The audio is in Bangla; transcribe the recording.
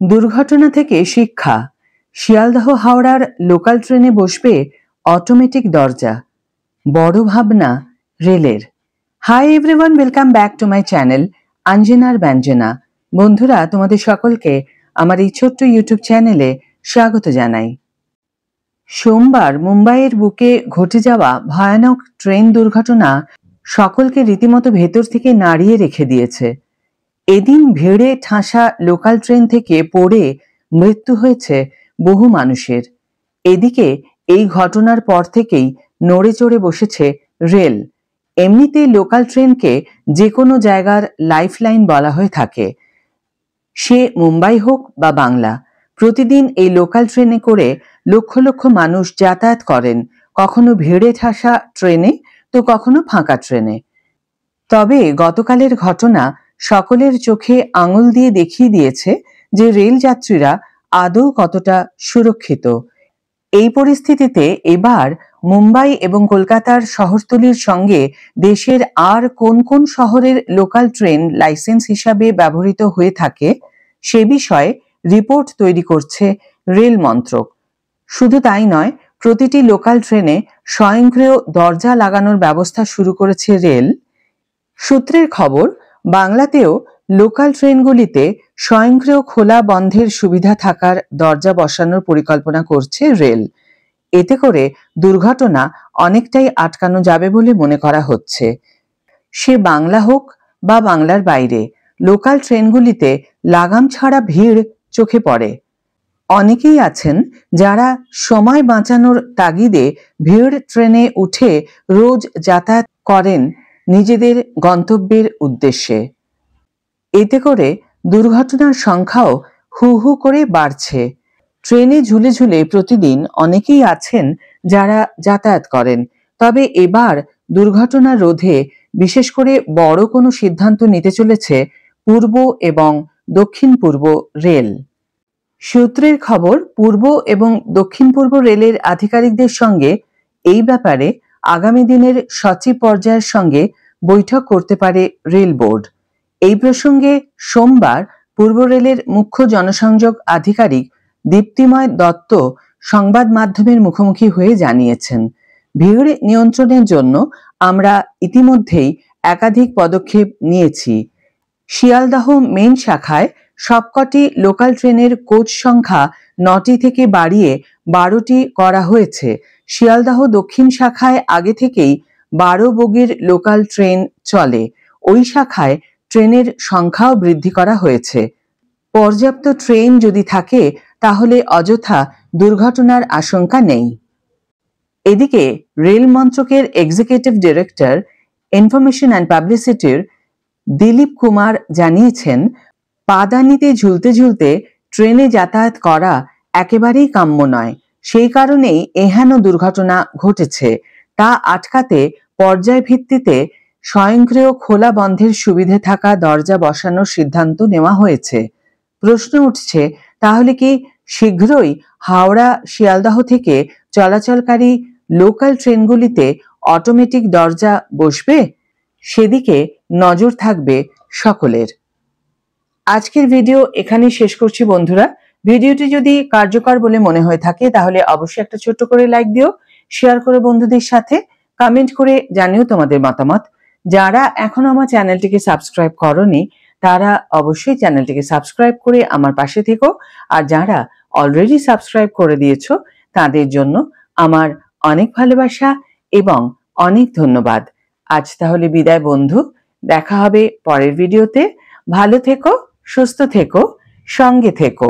দুর্ঘটনা থেকে শিক্ষা। শিয়ালদহ হাওড়ার লোকাল ট্রেনে বসবে অটোমেটিক দরজা, বড় ভাবনা রেলের। Hi everyone, welcome back to my channel আঞ্জনার ব্যঞ্জনা। বন্ধুরা, তোমাদের সকলকে আমার এই ছোট্ট ইউটিউব চ্যানেলে স্বাগত জানাই। সোমবার মুম্বাইয়ের বুকে ঘটে যাওয়া ভয়ানক ট্রেন দুর্ঘটনা সকলকে রীতিমতো ভেতর থেকে নাড়িয়ে রেখে দিয়েছে। এদিন ভিড়ে ঠাসা লোকাল ট্রেন থেকে পড়ে মৃত্যু হয়েছে বহু মানুষের। এদিকে এই ঘটনার পর থেকেই নড়ে চড়ে বসেছে রেল। এমনিতে লোকাল ট্রেনকে যে কোনো জায়গার লাইফলাইন বলা হয়ে থাকে, সে মুম্বাই হোক বা বাংলা। প্রতিদিন এই লোকাল ট্রেনে করে লক্ষ লক্ষ মানুষ যাতায়াত করেন, কখনো ভিড়ে ঠাসা ট্রেনে তো কখনো ফাঁকা ট্রেনে। তবে গতকালের ঘটনা সকলের চোখে আঙুল দিয়ে দেখিয়ে দিয়েছে যে রেল যাত্রীরা আদৌ কতটা সুরক্ষিত। এই পরিস্থিতিতে এবার মুম্বাই এবং কলকাতার শহরতলির সঙ্গে দেশের আর কোন কোন শহরের লোকাল ট্রেন লাইসেন্স হিসাবে ব্যবহৃত হয়ে থাকে সে বিষয়ে রিপোর্ট তৈরি করছে রেল মন্ত্রক। শুধু তাই নয়, প্রতিটি লোকাল ট্রেনে স্বয়ংক্রিয় দরজা লাগানোর ব্যবস্থা শুরু করেছে রেল। সূত্রের খবর, বাংলাতেও লোকাল ট্রেনগুলিতে স্বয়ংক্রিয় খোলা বন্ধের সুবিধা থাকার দরজা বসানোর পরিকল্পনা করছে রেল। এতে করে দুর্ঘটনা অনেকটাই আটকানো যাবে বলে মনে করা হচ্ছে। সে বাংলা হোক বা বাংলার বাইরে, লোকাল ট্রেনগুলিতে লাগাম ছাড়া ভিড় চোখে পড়ে। অনেকেই আছেন যারা সময় বাঁচানোর তাগিদে ভিড় ট্রেনে উঠে রোজ যাতায়াত করেন নিজেদের গন্তব্যের উদ্দেশ্যে। এতে করে দুর্ঘটনার সংখ্যাও হু হু করে বাড়ছে। ট্রেনে ঝুলে ঝুলে প্রতিদিন অনেকেই আছেন যারা যাতায়াত করেন। তবে এবার দুর্ঘটনা রোধে বিশেষ করে বড় কোনো সিদ্ধান্ত নিতে চলেছে পূর্ব এবং দক্ষিণ পূর্ব রেল। সূত্রের খবর, পূর্ব এবং দক্ষিণ পূর্ব রেলের আধিকারিকদের সঙ্গে এই ব্যাপারে আগামী দিনের সচিব পর্যায়ের সঙ্গে বৈঠক করতে পারে রেল বোর্ড। এই প্রসঙ্গে সোমবার পূর্ব রেলের মুখ্য জনসংযোগ আধিকারিক দীপ্তিময় দত্ত সংবাদ মাধ্যমের মুখোমুখি হয়ে জানিয়েছেন, ভিড় নিয়ন্ত্রণের জন্য আমরা ইতিমধ্যেই একাধিক পদক্ষেপ নিয়েছি। শিয়ালদহ মেন শাখায় সবকটি লোকাল ট্রেনের কোচ সংখ্যা 9টি থেকে বাড়িয়ে 12টি করা হয়েছে। শিয়ালদহ দক্ষিণ শাখায় আগে থেকেই 12 বগির লোকাল ট্রেন চলে। ওই শাখায় ট্রেনের সংখ্যাও বৃদ্ধি করা হয়েছে। পর্যাপ্ত ট্রেন যদি থাকে তাহলে অযথা দুর্ঘটনার আশঙ্কা নেই। এদিকে রেল মন্ত্রকের এক্সিকিউটিভ ডিরেক্টর ইনফরমেশন অ্যান্ড পাবলিসিটির দিলীপ কুমার জানিয়েছেন, পাদানিতে ঝুলতে ঝুলতে ট্রেনে যাতায়াত করা একেবারেই কাম্য নয়। সেই কারণেই এহেন দুর্ঘটনা ঘটেছে। তা আটকাতে পর্যায় ভিত্তিতে স্বয়ংক্রিয় খোলা বন্ধের সুবিধে থাকা দরজা বসানোর সিদ্ধান্ত নেওয়া হয়েছে। প্রশ্ন উঠছে, তাহলে কি শীঘ্রই হাওড়া শিয়ালদহ থেকে চলাচলকারী লোকাল ট্রেনগুলিতে অটোমেটিক দরজা বসবে? সেদিকে নজর থাকবে সকলের। আজকের ভিডিও এখানেই শেষ করছি বন্ধুরা। ভিডিওটি যদি কার্যকর বলে মনে হয়ে থাকে তাহলে অবশ্যই একটা ছোট্ট করে লাইক দিও, শেয়ার করে বন্ধুদের সাথে, কমেন্ট করে জানিও তোমাদের মতামত। যারা এখনো আমার চ্যানেলটিকে সাবস্ক্রাইব করোনি তারা অবশ্যই চ্যানেলটিকে সাবস্ক্রাইব করে আমার পাশে থেকো। আর যারা অলরেডি সাবস্ক্রাইব করে দিয়েছো তাদের জন্য আমার অনেক ভালোবাসা এবং অনেক ধন্যবাদ। আজ তাহলে বিদায় বন্ধু, দেখা হবে পরের ভিডিওতে। ভালো থেকো, সুস্থ থেকো, সঙ্গে থেকো।